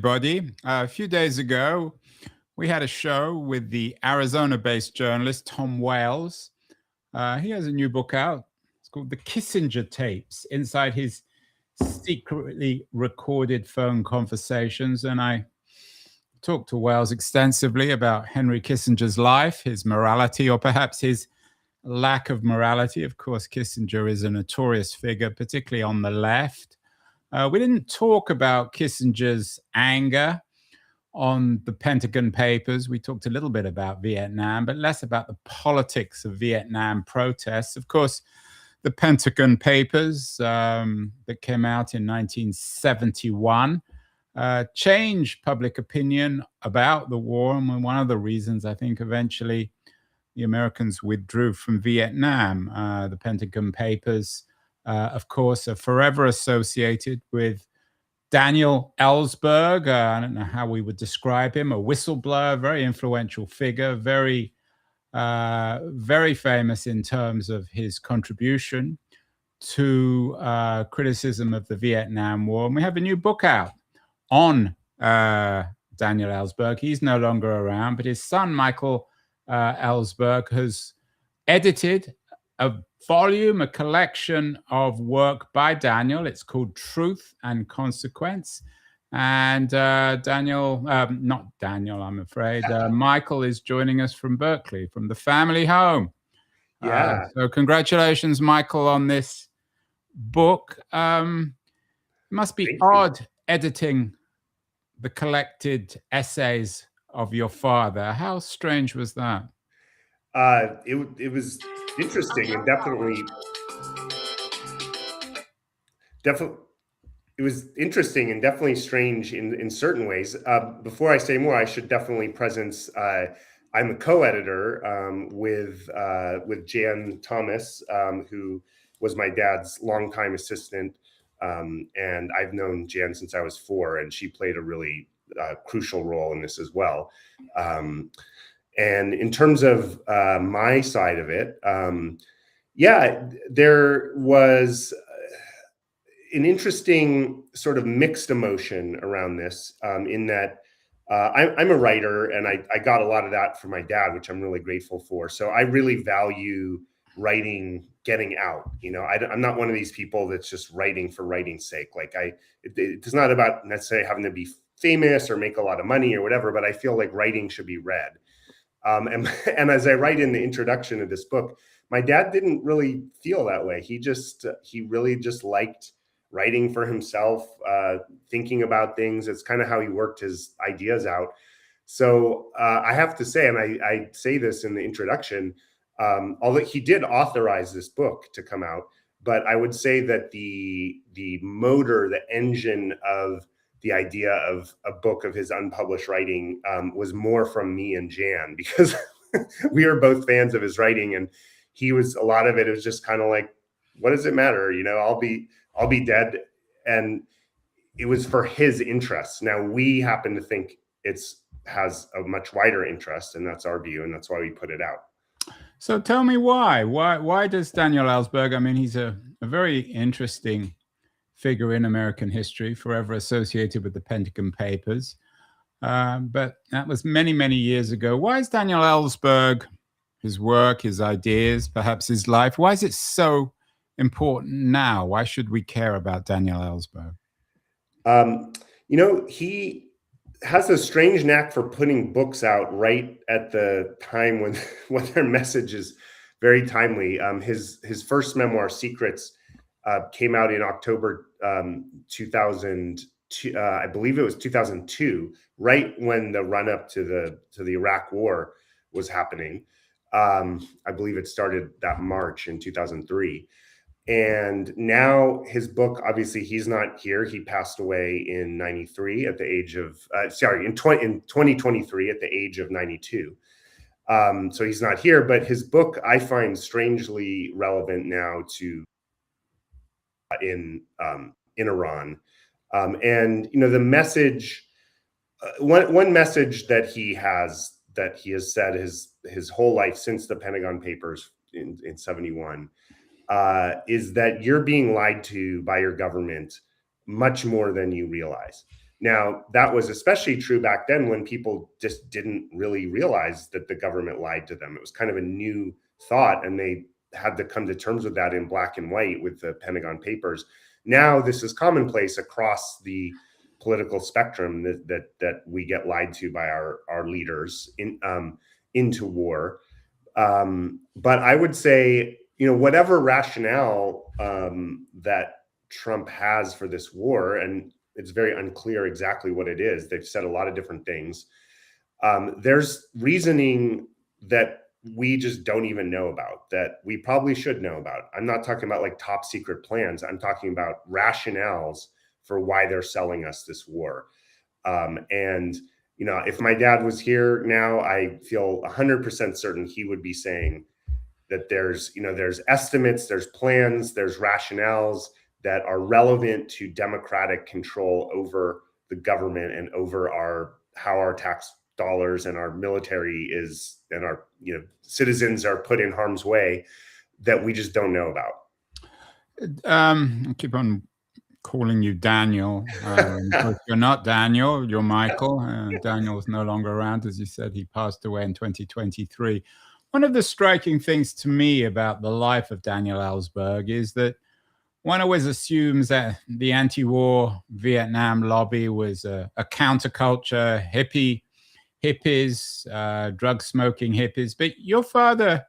everybody. A few days ago, we had a show with the Arizona-based journalist Tom Wales. He has a new book out. It's called The Kissinger Tapes, inside his secretly recorded phone conversations. And I talked to Wales extensively about Henry Kissinger's life, his morality, or perhaps his lack of morality. Of course, Kissinger is a notorious figure, particularly on the left. We didn't talk about Kissinger's anger on the Pentagon Papers. We talked a little bit about Vietnam, but less about the politics of Vietnam protests. Of course, the Pentagon Papers that came out in 1971 changed public opinion about the war. And one of the reasons, I think, eventually the Americans withdrew from Vietnam. The Pentagon Papers, of course, are forever associated with Daniel Ellsberg. I don't know how we would describe him, a whistleblower, very influential figure, very famous in terms of his contribution to criticism of the Vietnam War. And we have a new book out on Daniel Ellsberg. He's no longer around, but his son, Michael Ellsberg, has edited a volume, a collection of work by Daniel. It's called Truth and Consequence. And not Daniel, I'm afraid. Michael is joining us from Berkeley, from the family home. Yeah. So congratulations, Michael, on this book. It must be odd editing the collected essays of your father. How strange was that? It was interesting and definitely it was interesting and definitely strange in certain ways. Before I say more, I should definitely presence. I'm a co-editor with Jan Thomas, who was my dad's longtime assistant, and I've known Jan since I was 4, and she played a really crucial role in this as well. And in terms of my side of it, there was an interesting sort of mixed emotion around this, in that I'm a writer, and I got a lot of that from my dad, which I'm really grateful for. So I really value writing getting out. I'm not one of these people that's just writing for writing's sake. Like it's not about necessarily having to be famous or make a lot of money or whatever, but I feel like writing should be read. And as I write in the introduction of this book, my dad didn't really feel that way. He really just liked writing for himself, thinking about things. It's kind of how he worked his ideas out. So I have to say, and I say this in the introduction, although he did authorize this book to come out, but I would say that the motor, the engine of the idea of a book of his unpublished writing was more from me and Jan, because we were both fans of his writing, and a lot of it was just kind of like, what does it matter? I'll be dead. And it was for his interests. Now we happen to think has a much wider interest, and that's our view, and that's why we put it out. So tell me why. Why does Daniel Ellsberg, I mean, he's a very interesting figure in American history, forever associated with the Pentagon Papers. But that was many, many years ago. Why is Daniel Ellsberg, his work, his ideas, perhaps his life, why is it so important now? Why should we care about Daniel Ellsberg? He has a strange knack for putting books out right at the time when their message is very timely. His first memoir, Secrets, came out in October 2002. I believe it was 2002, right when the run-up to the Iraq War was happening. I believe it started that March in 2003. And now his book, obviously he's not here. He passed away in 93 at the age of, in 2023 at the age of 92. So he's not here, but his book I find strangely relevant now to in Iran. And, the message, one message that he has said his whole life since the Pentagon Papers in 71, is that you're being lied to by your government much more than you realize. Now, that was especially true back then when people just didn't really realize that the government lied to them. It was kind of a new thought, and they had to come to terms with that in black and white with the Pentagon Papers. Now, this is commonplace across the political spectrum that we get lied to by our leaders into war. But I would say, whatever rationale that Trump has for this war, and it's very unclear exactly what it is. They've said a lot of different things. There's reasoning that we just don't even know about, that we probably should know about. I'm not talking about like top secret plans. I'm talking about rationales for why they're selling us this war. And if my dad was here now, I feel 100% certain he would be saying that there's estimates, there's plans, there's rationales that are relevant to democratic control over the government and over how our tax dollars and our military is, and our citizens are put in harm's way, that we just don't know about. I keep on calling you Daniel. You're not Daniel, you're Michael. Daniel is no longer around. As you said, he passed away in 2023. One of the striking things to me about the life of Daniel Ellsberg is that one always assumes that the anti-war Vietnam lobby was a counterculture, hippies, drug-smoking hippies. But your father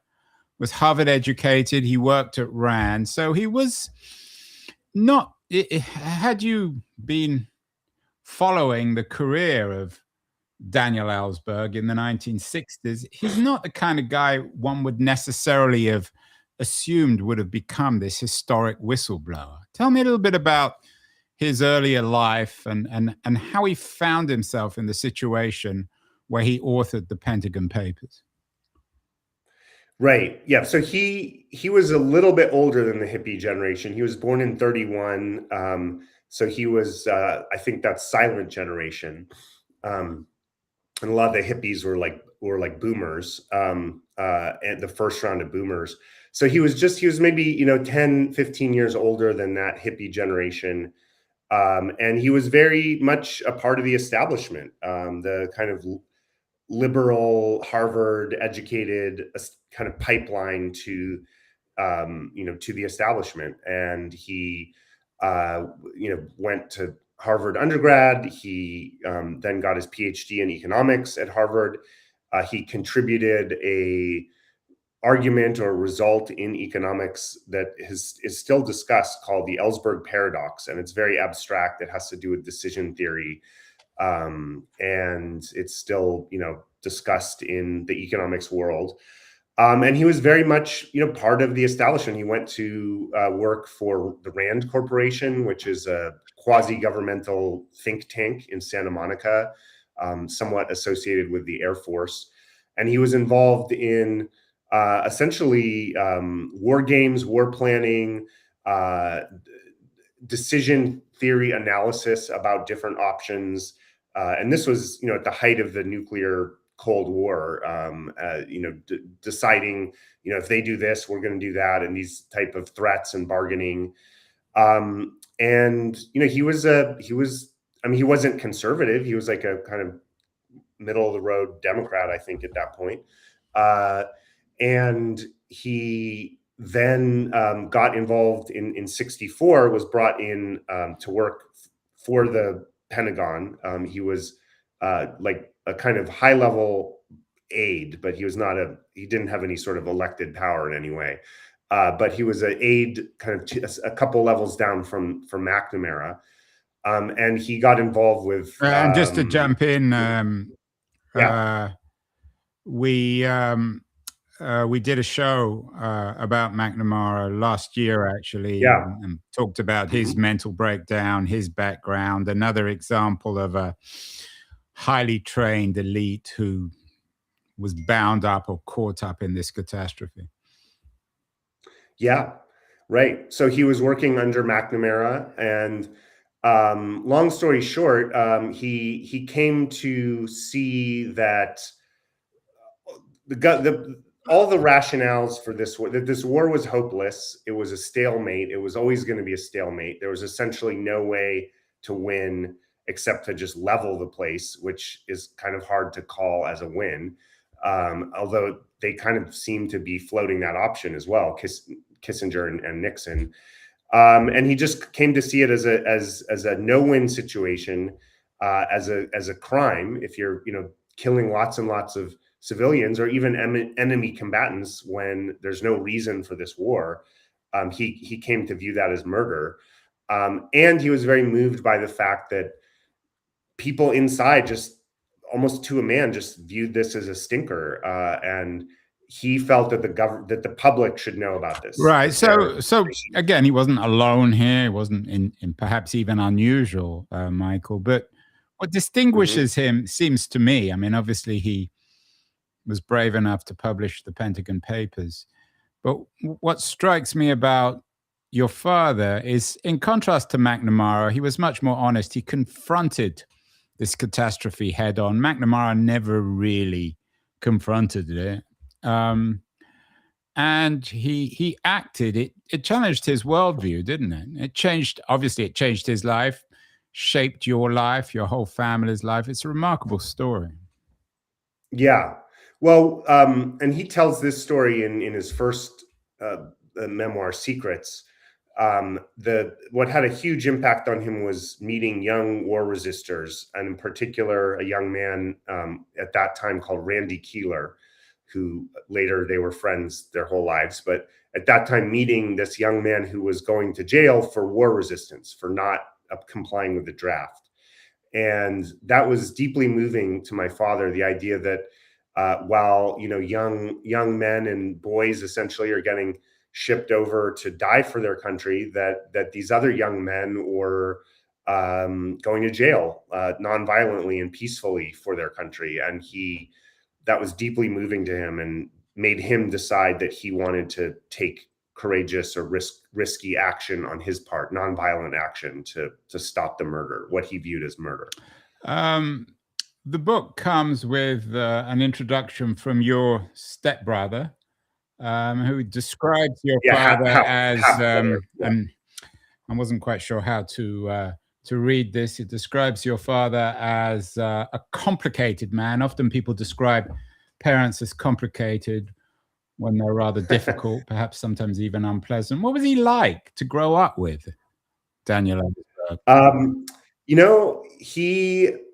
was Harvard educated. He worked at Rand. So he was not... Had you been following the career of Daniel Ellsberg in the 1960s, he's not the kind of guy one would necessarily have assumed would have become this historic whistleblower. Tell me a little bit about his earlier life and how he found himself in the situation where he authored the Pentagon Papers. Right. Yeah. So he was a little bit older than the hippie generation. He was born in 31. So he was, I think that's silent generation. And a lot of the hippies were like boomers, and the first round of boomers. So he was maybe, 10, 15 years older than that hippie generation. And he was very much a part of the establishment, the kind of liberal, Harvard educated kind of pipeline to the establishment. And he, went to Harvard undergrad. He then got his PhD in economics at Harvard. He contributed a argument or result in economics that is still discussed, called the Ellsberg paradox. And it's very abstract. It has to do with decision theory. And it's still, discussed in the economics world. And he was very much, part of the establishment. He went to work for the Rand Corporation, which is a quasi-governmental think tank in Santa Monica, somewhat associated with the Air Force. And he was involved in essentially war games, war planning, decision theory analysis about different options. And this was, at the height of the nuclear Cold War, deciding, if they do this, we're going to do that, and these type of threats and bargaining. And, he wasn't conservative. He was like a kind of middle of the road Democrat, I think, at that point. And he then got involved in 64, was brought in to work for the Pentagon. He was like a kind of high level aide, but he didn't have any sort of elected power in any way. But he was an aide kind of a couple levels down from McNamara. And he got involved with... and just to jump in, we did a show about McNamara last year, actually, and talked about his mental breakdown, his background, another example of a highly trained elite who was bound up or caught up in this catastrophe. Yeah, right. So he was working under McNamara, and long story short, he came to see that all the rationales for this war, that this war was hopeless. It was a stalemate. It was always going to be a stalemate. There was essentially no way to win. except to just level the place, which is kind of hard to call as a win. Although they kind of seem to be floating that option as well, Kissinger and Nixon. And he just came to see it as a no-win situation, as a crime. If you're, killing lots and lots of civilians or even enemy combatants when there's no reason for this war, he came to view that as murder. And he was very moved by the fact that people inside, just almost to a man, just viewed this as a stinker, and he felt that the public should know about this. Right. So again, he wasn't alone here. He wasn't in perhaps even unusual, Michael. But what distinguishes him seems to me, I mean, obviously he was brave enough to publish the Pentagon Papers. But what strikes me about your father is, in contrast to McNamara, he was much more honest. He confronted this catastrophe head on. McNamara never really confronted it. And he acted. It challenged his worldview, didn't it? It changed his life, shaped your life, your whole family's life. It's a remarkable story. Yeah. Well, and he tells this story in his first memoir, Secrets. What had a huge impact on him was meeting young war resistors, and in particular, a young man at that time called Randy Keeler, who later they were friends their whole lives. But at that time, meeting this young man who was going to jail for war resistance, for not complying with the draft. And that was deeply moving to my father, the idea that while young men and boys essentially are getting shipped over to die for their country, that these other young men were going to jail nonviolently and peacefully for their country. And that was deeply moving to him and made him decide that he wanted to take courageous or risky action on his part, nonviolent action to stop the murder, what he viewed as murder. The book comes with an introduction from your stepbrother, who describes your father as, and I wasn't quite sure how to read this. It describes your father as a complicated man. Often people describe parents as complicated when they're rather difficult, perhaps sometimes even unpleasant. What was he like to grow up with, Daniel Ellsberg?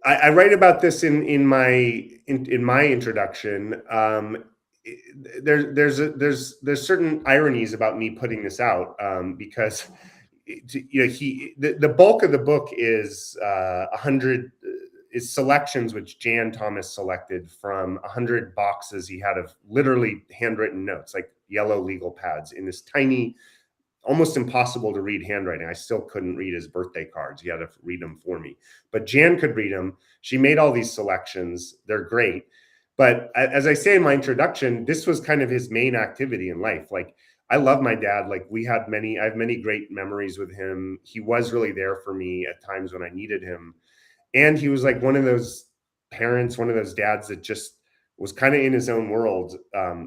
I write about this in my introduction. There's certain ironies about me putting this out, because the bulk of the book is 100 is selections which Jan Thomas selected from 100 boxes he had of literally handwritten notes, like yellow legal pads, in this tiny, almost impossible to read handwriting. I still couldn't read his birthday cards. He had to read them for me. But Jan could read them. She made all these selections. They're great. But as I say in my introduction, this was kind of his main activity in life. Like, I love my dad. Like, I have many great memories with him. He was really there for me at times when I needed him. And he was like one of those parents, one of those dads that just was kind of in his own world,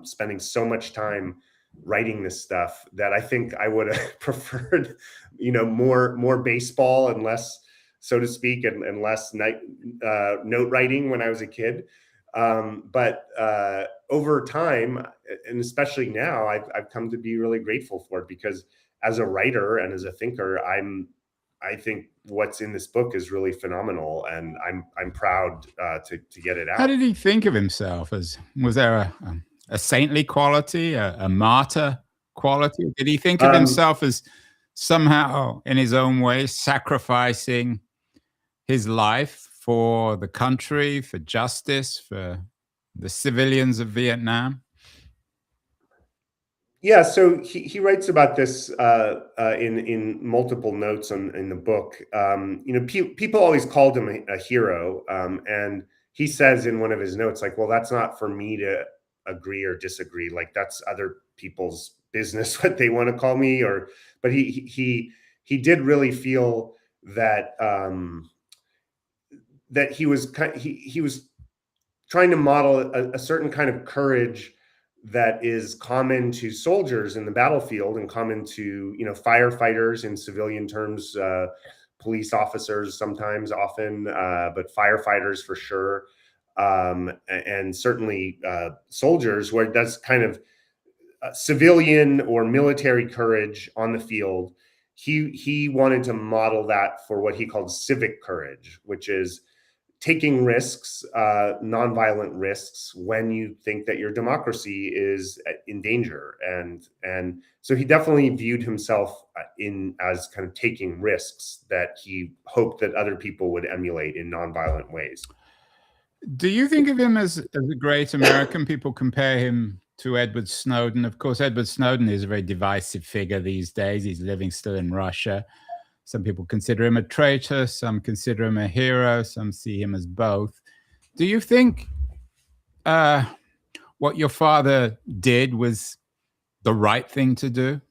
spending so much time writing this stuff that I think I would have preferred, more baseball and less, so to speak, and less note writing when I was a kid. But over time, and especially now, I've come to be really grateful for it, because as a writer and as a thinker, I think what's in this book is really phenomenal, and I'm proud to get it out. How did he think of himself? Was there a saintly quality, a martyr quality? Did he think of himself as somehow, in his own way, sacrificing his life for the country, for justice, for the civilians of Vietnam? Yeah, so he writes about this in multiple notes in the book. People always called him a hero, and he says in one of his notes, like, well, that's not for me to agree or disagree. Like, that's other people's business what they want to call me. But he did really feel that that he was trying to model a certain kind of courage that is common to soldiers in the battlefield and common to, firefighters in civilian terms, police officers sometimes, often, but firefighters for sure, and certainly soldiers, where that's kind of civilian or military courage on the field. He wanted to model that for what he called civic courage, which is taking risks, nonviolent risks, when you think that your democracy is in danger, and so he definitely viewed himself as kind of taking risks that he hoped that other people would emulate in nonviolent ways. Do you think of him as a great American? People compare him to Edward Snowden. Of course, Edward Snowden is a very divisive figure these days. He's living still in Russia. Some people consider him a traitor. Some consider him a hero. Some see him as both. Do you think what your father did was the right thing to do?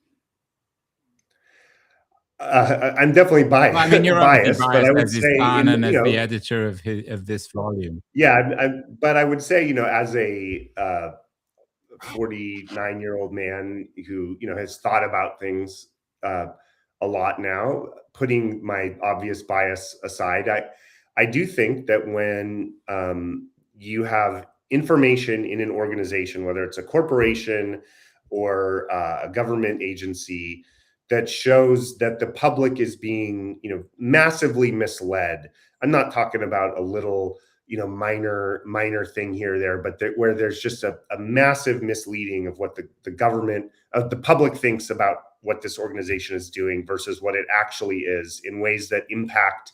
I'm definitely biased. Well, I mean, you're obviously but I biased would as his say, son and as the editor of this volume. yeah, but I would say, as a 49-year-old man who has thought about things a lot now, putting my obvious bias aside, I do think that when you have information in an organization, whether it's a corporation or a government agency, that shows that the public is being massively misled. I'm not talking about a little minor thing here or there, but where there's just a massive misleading of what the government, of the public, thinks about what this organization is doing versus what it actually is, in ways that impact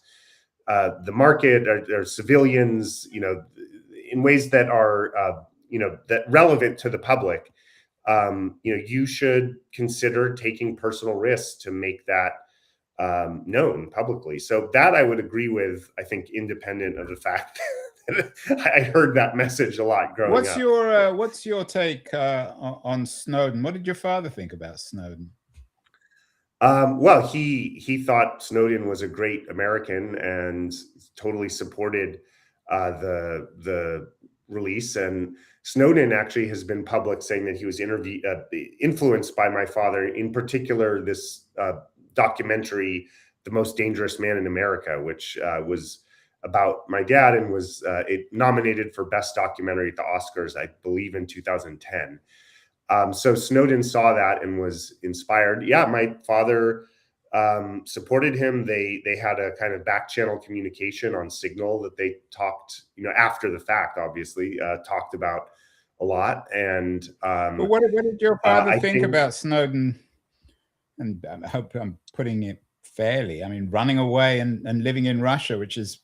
the market or civilians, in ways that are that relevant to the public. You should consider taking personal risks to make that known publicly. So that I would agree with, I think, independent of the fact that I heard that message a lot growing up. What's your take on Snowden? What did your father think about Snowden? Well, he thought Snowden was a great American and totally supported the release. And Snowden actually has been public saying that he was influenced by my father, in particular this documentary, "The Most Dangerous Man in America," which was about my dad and was nominated for Best Documentary at the Oscars, I believe, in 2010. So Snowden saw that and was inspired. Yeah, my father supported him. They had a kind of back channel communication on Signal that they talked, after the fact, obviously, talked about a lot. And but what did your father think about Snowden? And I hope I'm putting it fairly. I mean, running away and living in Russia, which is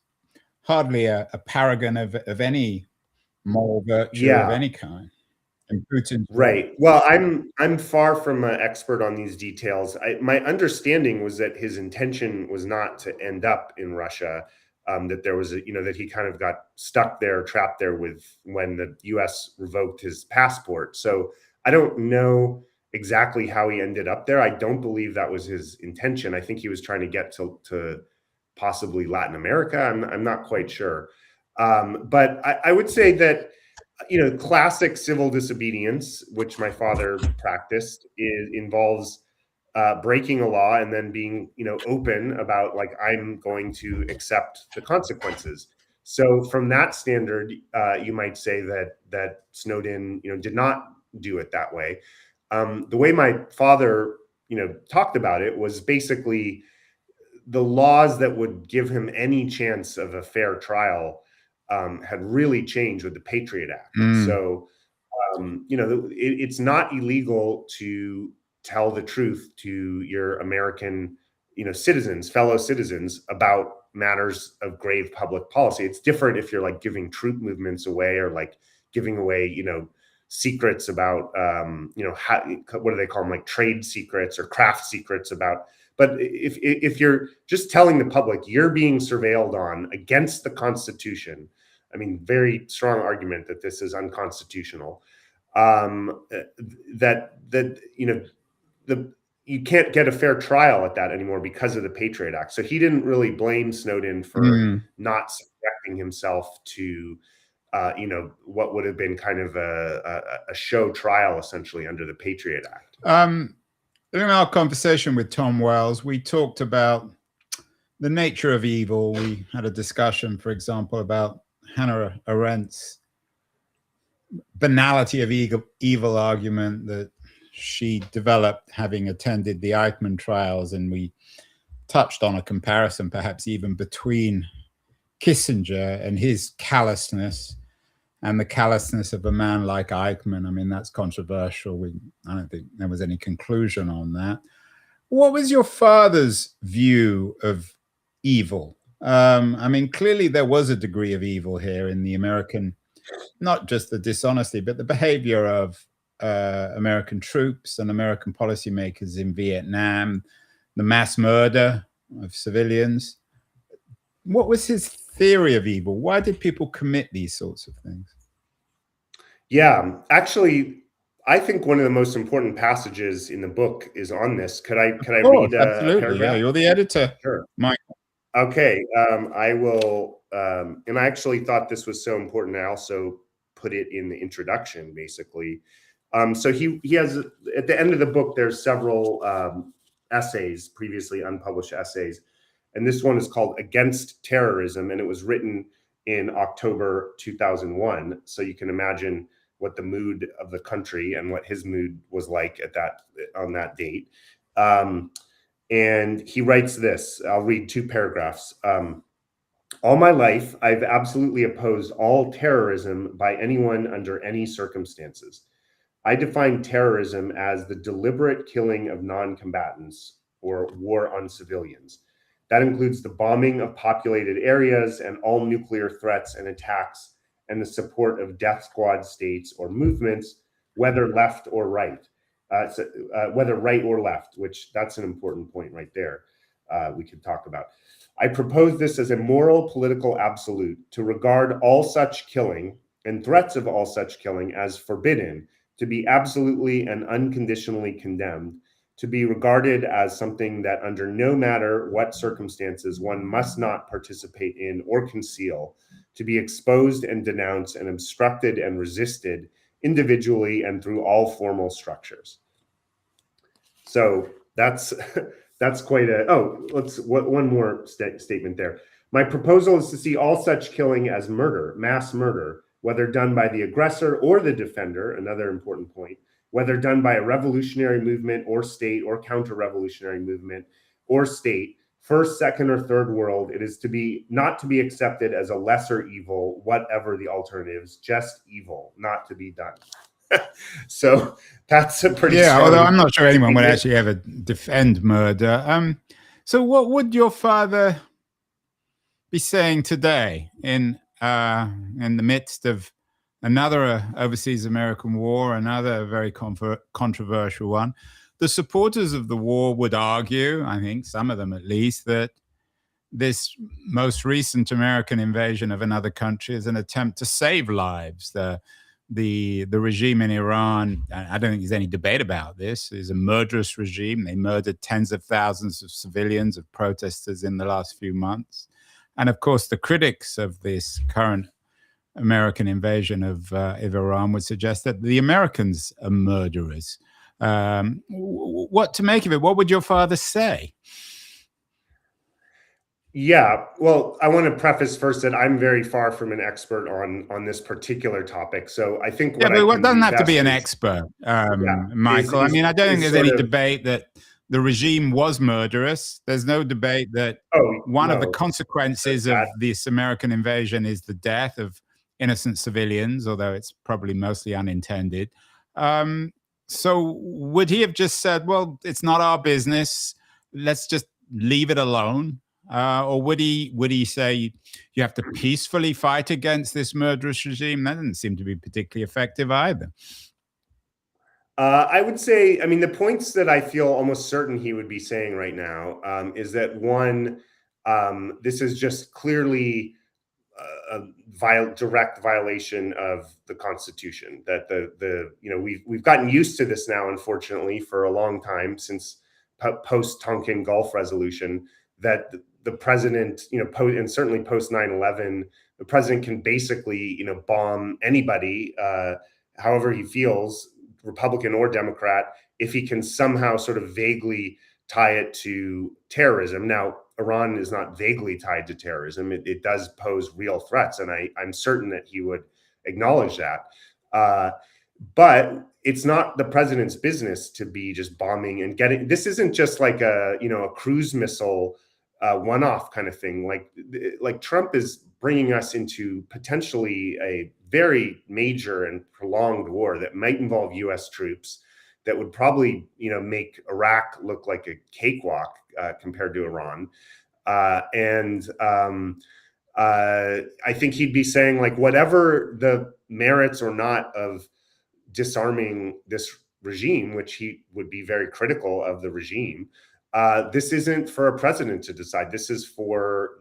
hardly a paragon of any moral virtue of any kind. And Putin, right. Well, I'm far from an expert on these details. My understanding was that his intention was not to end up in Russia. That there was that he kind of got stuck there, trapped there when the U.S. revoked his passport. So I don't know exactly how he ended up there. I don't believe that was his intention. I think he was trying to get to possibly Latin America. I'm not quite sure. But I would say that, classic civil disobedience, which my father practiced, involves breaking a law and then being, open about, like, I'm going to accept the consequences. So from that standard, you might say that Snowden, did not do it that way. The way my father, talked about it was basically the laws that would give him any chance of a fair trial had really changed with the Patriot Act. So, it's not illegal to tell the truth to your American, fellow citizens, about matters of grave public policy. It's different if you're like giving troop movements away, or like giving away, secrets about, what do they call them? Like trade secrets or craft secrets about. But if you're just telling the public you're being surveilled on against the Constitution, I mean, very strong argument that this is unconstitutional. You can't get a fair trial at that anymore because of the Patriot Act. So he didn't really blame Snowden for not subjecting himself to, what would have been kind of a show trial, essentially, under the Patriot Act. In our conversation with Tom Wells, we talked about the nature of evil. We had a discussion, for example, about Hannah Arendt's banality of evil argument that she developed having attended the Eichmann trials, and we touched on a comparison perhaps even between Kissinger and his callousness and the callousness of a man like Eichmann. I mean, that's controversial. I don't think there was any conclusion on that. What was your father's view of evil? I mean, clearly there was a degree of evil here in the American, not just the dishonesty, but the behavior of American troops and American policymakers in Vietnam, the mass murder of civilians. What was his theory of evil? Why did people commit these sorts of things? Yeah, actually, I think one of the most important passages in the book is on this. Could I read a paragraph? Yeah, you're the editor. Sure. Michael. Okay, I will. And I actually thought this was so important, I also put it in the introduction, basically. So he has, at the end of the book, there's several essays, previously unpublished essays. And this one is called Against Terrorism, and it was written in October 2001. So you can imagine what the mood of the country and what his mood was like on that date. And he writes this. I'll read two paragraphs. All my life, I've absolutely opposed all terrorism by anyone under any circumstances. I define terrorism as the deliberate killing of non-combatants or war on civilians. That includes the bombing of populated areas and all nuclear threats and attacks, and the support of death squad states or movements, whether left or right. Whether right or left, which that's an important point right there, we could talk about. I propose this as a moral political absolute, to regard all such killing and threats of all such killing as forbidden, to be absolutely and unconditionally condemned, to be regarded as something that under no matter what circumstances one must not participate in or conceal, to be exposed and denounced and obstructed and resisted individually and through all formal structures. So that's quite a, one more statement there. My proposal is to see all such killing as murder, mass murder, whether done by the aggressor or the defender, another important point, whether done by a revolutionary movement or state or counter-revolutionary movement or state, first, second, or third world, it is not to be accepted as a lesser evil, whatever the alternatives, just evil, not to be done. So that's a pretty although I'm not sure anyone would actually ever defend murder. So what would your father be saying today in the midst of another overseas American war, another very controversial one? The supporters of the war would argue, I think some of them at least, that this most recent American invasion of another country is an attempt to save lives. The regime in Iran, I don't think there's any debate about this, is a murderous regime. They murdered tens of thousands of civilians, of protesters in the last few months. And of course, the critics of this current American invasion of Iran would suggest that the Americans are murderers. What to make of it? What would your father say? Yeah, well, I want to preface first that I'm very far from an expert on this particular topic. So I think but it doesn't have to be an expert, Michael. I mean, I don't think there's any debate that the regime was murderous. There's no debate that one of the consequences of this American invasion is the death of innocent civilians, although it's probably mostly unintended. So would he have just said, well, it's not our business, let's just leave it alone? Or would he say you have to peacefully fight against this murderous regime? That doesn't seem to be particularly effective either. I would say, I mean, the points that I feel almost certain he would be saying right now is that one, this is just clearly a direct violation of the Constitution. That we've gotten used to this now, unfortunately, for a long time since post Tonkin Gulf resolution, that the president, and certainly post 9/11, the president can basically, bomb anybody, however he feels, Republican or Democrat, if he can somehow sort of vaguely tie it to terrorism. Now, Iran is not vaguely tied to terrorism. It does pose real threats, and I'm certain that he would acknowledge that. But it's not the president's business to be just bombing and getting. This isn't just like a cruise missile one-off kind of thing. Like Trump is bringing us into potentially a very major and prolonged war that might involve U.S. troops, that would probably make Iraq look like a cakewalk compared to Iran. I think he'd be saying, like, whatever the merits or not of disarming this regime, which he would be very critical of the regime, this isn't for a president to decide. This is for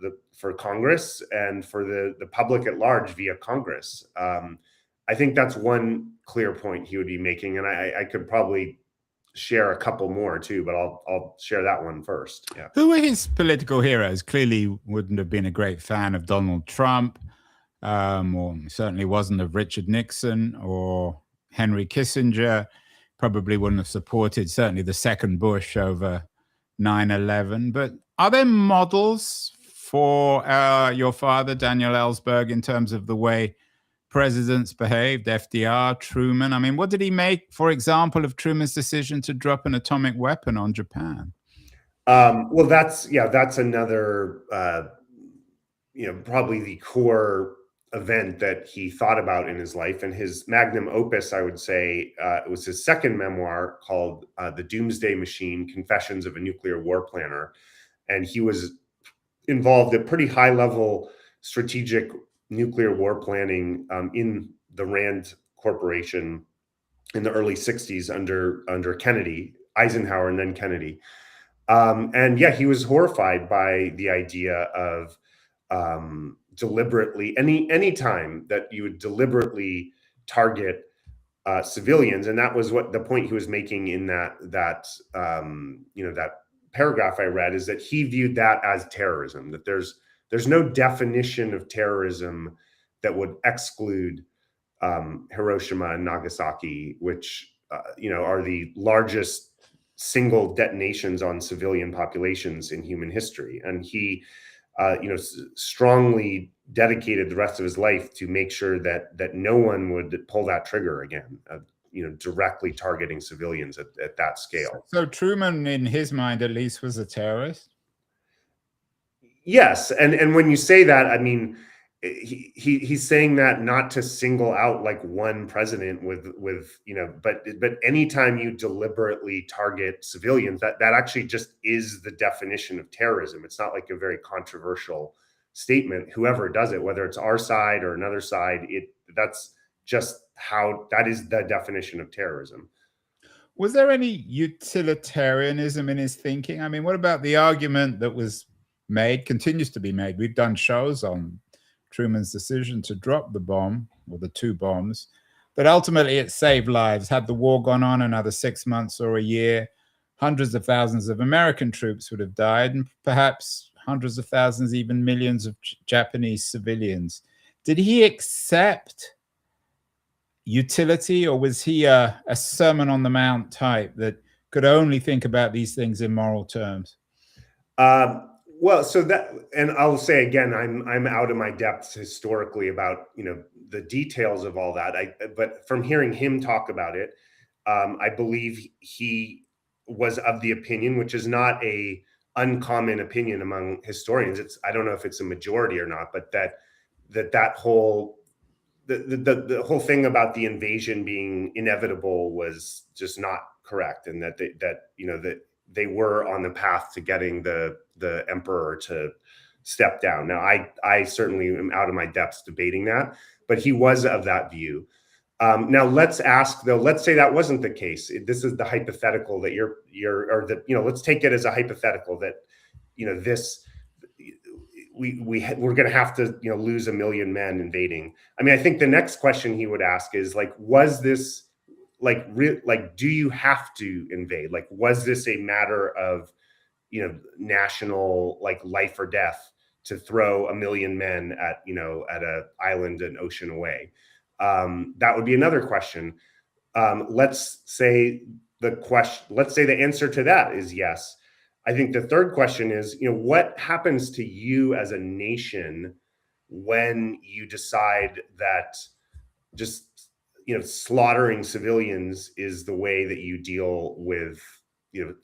Congress and for the public at large via Congress. I think that's one clear point he would be making, and I could probably share a couple more too, but I'll share that one first. Yeah. Who were his political heroes? Clearly wouldn't have been a great fan of Donald Trump, or certainly wasn't of Richard Nixon or Henry Kissinger. Probably wouldn't have supported certainly the second Bush over 9/11. But are there models for your father, Daniel Ellsberg, in terms of the way presidents behaved? FDR, Truman. I mean, what did he make, for example, of Truman's decision to drop an atomic weapon on Japan? Well, that's another, probably the core event that he thought about in his life, and his magnum opus, I would say, it was his second memoir called The Doomsday Machine: Confessions of a Nuclear War Planner. And he was involved at pretty high level strategic nuclear war planning in the Rand Corporation in the early 60s under Kennedy, Eisenhower, and then Kennedy. And yeah, he was horrified by the idea of deliberately, any time that you would deliberately target civilians, and that was what the point he was making in that paragraph I read, is that he viewed that as terrorism. That there's no definition of terrorism that would exclude Hiroshima and Nagasaki, which are the largest single detonations on civilian populations in human history. And he strongly dedicated the rest of his life to make sure that no one would pull that trigger again, directly targeting civilians at that scale. So Truman, in his mind at least, was a terrorist? Yes. And when you say that, I mean, he's saying that not to single out like one president but anytime you deliberately target civilians, that actually just is the definition of terrorism. It's not like a very controversial statement. Whoever does it, whether it's our side or another side, that's just how, that is the definition of terrorism. Was there any utilitarianism in his thinking? I mean, what about the argument that was made, continues to be made? We've done shows on Truman's decision to drop the bomb, or the two bombs, but ultimately it saved lives. Had the war gone on another 6 months or a year, hundreds of thousands of American troops would have died, and perhaps hundreds of thousands, even millions of Japanese civilians. Did he accept utility, or was he a Sermon on the Mount type that could only think about these things in moral terms? Well, so that, and I'll say again, I'm out of my depths historically about the details of all that. But from hearing him talk about it, I believe he was of the opinion, which is not a uncommon opinion among historians. I don't know if it's a majority or not, but that whole the whole thing about the invasion being inevitable was just not correct, and that they were on the path to getting the emperor to step down. Now, I certainly am out of my depths debating that, but he was of that view. Now let's ask though, let's say that wasn't the case. This is the hypothetical that let's take it as a hypothetical that, we're going to have to, lose 1 million men invading. I mean, I think the next question he would ask is like, was this do you have to invade? Like, was this a matter of, national, life or death to throw 1 million men at a island an ocean away? That would be another question. Let's say the answer to that is yes. I think the third question is, what happens to you as a nation when you decide that just slaughtering civilians is the way that you deal with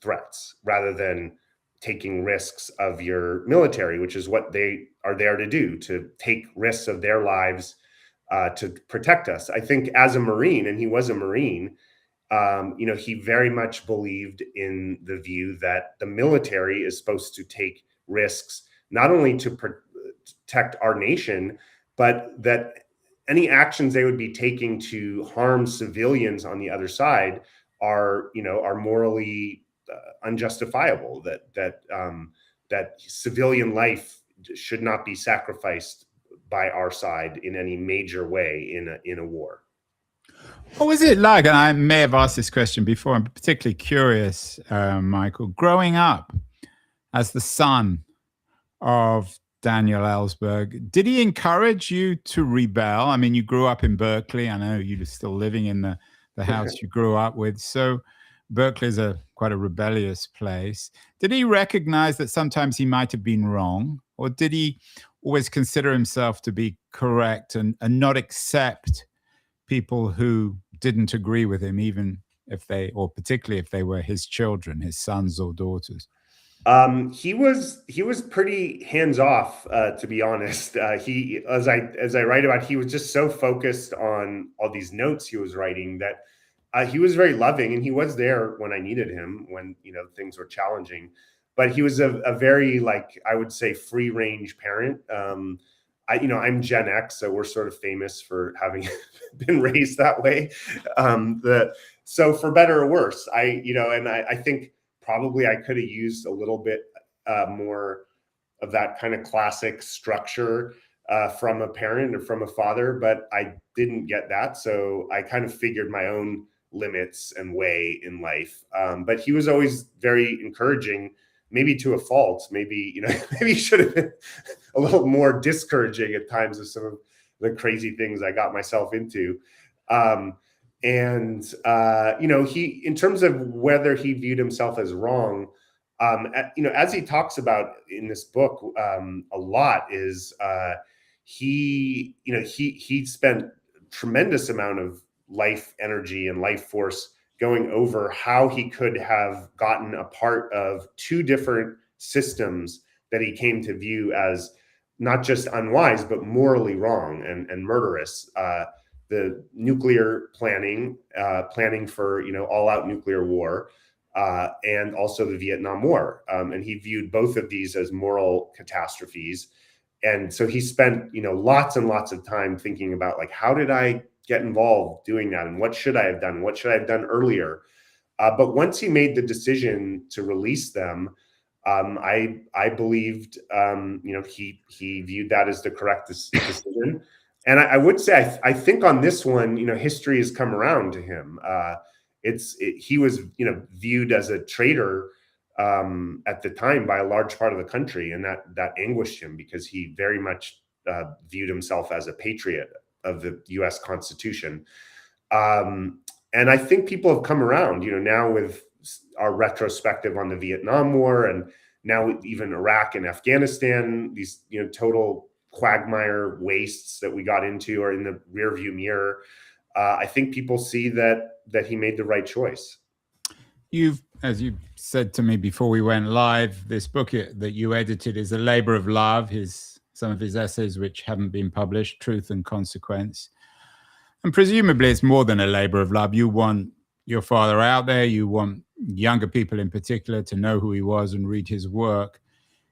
threats, rather than taking risks of your military, which is what they are there to do, to take risks of their lives to protect us. I think as a Marine, and he was a Marine, he very much believed in the view that the military is supposed to take risks, not only to protect our nation, but that any actions they would be taking to harm civilians on the other side are morally unjustifiable. That civilian life should not be sacrificed by our side in any major way in a war. What was it like? And I may have asked this question before. I'm particularly curious, Michael, growing up as the son of Daniel Ellsberg. Did he encourage you to rebel? I mean, you grew up in Berkeley. I know you were still living in the house you grew up with. So Berkeley is quite a rebellious place. Did he recognize that sometimes he might have been wrong? Or did he always consider himself to be correct and not accept people who didn't agree with him, even if or particularly if they were his children, his sons or daughters? He was pretty hands off, to be honest. He, as I write about, he was just so focused on all these notes he was writing that he was very loving, and he was there when I needed him, when things were challenging. But he was a very, I would say, free range parent. I'm Gen X, so we're sort of famous for having been raised that way. So for better or worse, I think probably I could have used a little bit more of that kind of classic structure from a parent or from a father, but I didn't get that. So I kind of figured my own limits and way in life. But he was always very encouraging, maybe to a fault. Maybe, maybe he should have been a little more discouraging at times of some of the crazy things I got myself into. He, in terms of whether he viewed himself as wrong, as he talks about in this book, a lot is he spent tremendous amount of life energy and life force going over how he could have gotten a part of two different systems that he came to view as not just unwise, but morally wrong and murderous. The nuclear planning for all-out nuclear war, and also the Vietnam War, and he viewed both of these as moral catastrophes. And so he spent lots and lots of time thinking about, how did I get involved doing that, and what should I have done? What should I have done earlier? But once he made the decision to release them, I believed he viewed that as the correct decision. And I would say, I think on this one, history has come around to him. He was, viewed as a traitor at the time by a large part of the country, and that anguished him, because he very much viewed himself as a patriot of the U.S. Constitution. And I think people have come around, now with our retrospective on the Vietnam War, and now even Iraq and Afghanistan, these total quagmire wastes that we got into are in the rearview mirror. I think people see that he made the right choice. As you said to me before we went live, this book that you edited is a labor of love. Some of his essays which haven't been published, Truth and Consequence. And presumably it's more than a labor of love. You want your father out there. You want younger people in particular to know who he was and read his work.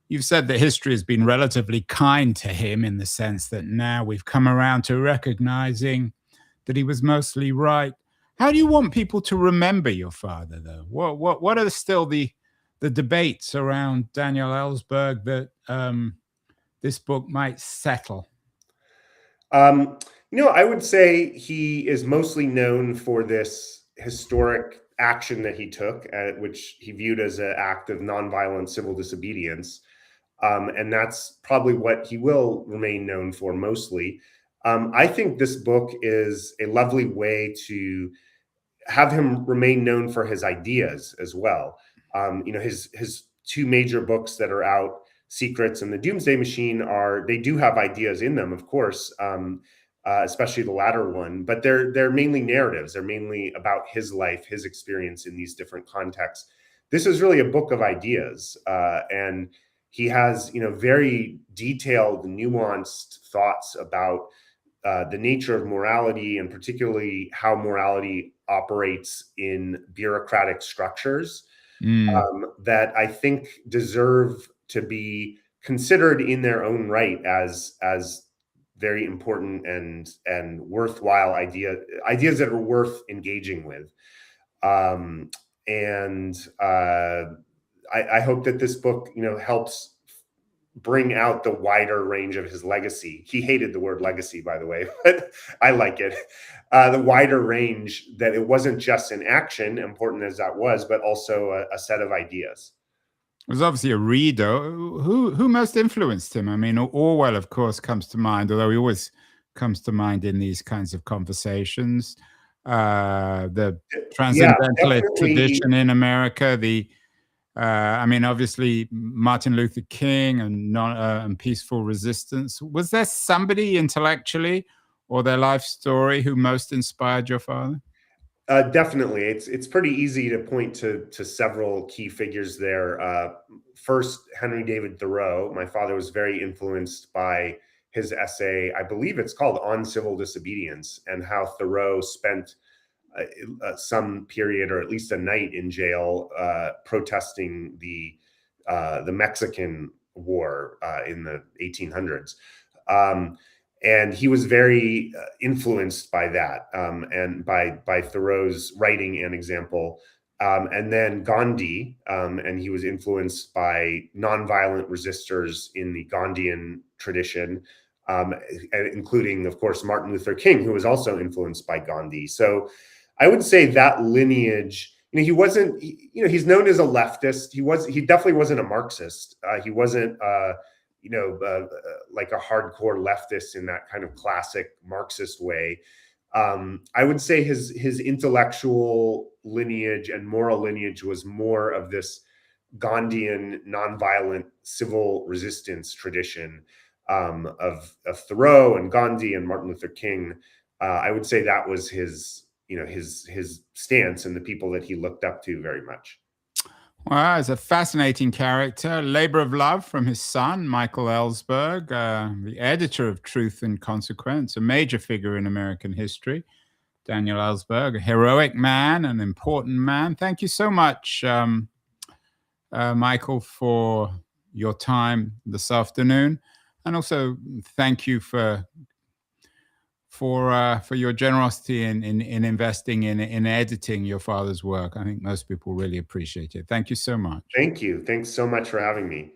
You've said that history has been relatively kind to him, in the sense that now we've come around to recognizing that he was mostly right. How do you want people to remember your father, though? What are still the debates around Daniel Ellsberg that this book might settle? I would say he is mostly known for this historic action that he took, which he viewed as an act of nonviolent civil disobedience. And that's probably what he will remain known for mostly. I think this book is a lovely way to have him remain known for his ideas as well. His two major books that are out, Secrets and The Doomsday Machine, they do have ideas in them, of course, especially the latter one, but they're mainly narratives. They're mainly about his life, his experience in these different contexts. This is really a book of ideas, and he has, very detailed, nuanced thoughts about the nature of morality, and particularly how morality operates in bureaucratic structures that I think deserve to be considered in their own right as very important and worthwhile ideas that are worth engaging with. And I hope that this book, helps bring out the wider range of his legacy. He hated the word legacy, by the way, but I like it. The wider range, that it wasn't just an action, important as that was, but also a set of ideas. It was obviously a reader. Who most influenced him? I mean, Orwell, of course, comes to mind, although he always comes to mind in these kinds of conversations. The transcendentalist tradition in America, I mean, obviously, Martin Luther King and peaceful resistance. Was there somebody intellectually or their life story who most inspired your father? Definitely. It's pretty easy to point to several key figures there. First, Henry David Thoreau. My father was very influenced by his essay, I believe it's called On Civil Disobedience, and how Thoreau spent some period, or at least a night, in jail protesting the Mexican War in the 1800s. And he was very influenced by that, and by Thoreau's writing and example. And then Gandhi, and he was influenced by nonviolent resistors in the Gandhian tradition, including, of course, Martin Luther King, who was also influenced by Gandhi. So I would say that lineage, he wasn't, he's known as a leftist. He definitely wasn't a Marxist. He wasn't, like a hardcore leftist in that kind of classic Marxist way. I would say his intellectual lineage and moral lineage was more of this Gandhian nonviolent civil resistance tradition of Thoreau and Gandhi and Martin Luther King. I would say that was his stance and the people that he looked up to very much. Well, it's a fascinating character. Labor of Love from his son, Michael Ellsberg, the editor of Truth and Consequence, a major figure in American history. Daniel Ellsberg, a heroic man, an important man. Thank you so much, Michael, for your time this afternoon. And also thank you for your generosity in investing in editing your father's work. I think most people really appreciate it. Thank you so much. Thank you. Thanks so much for having me.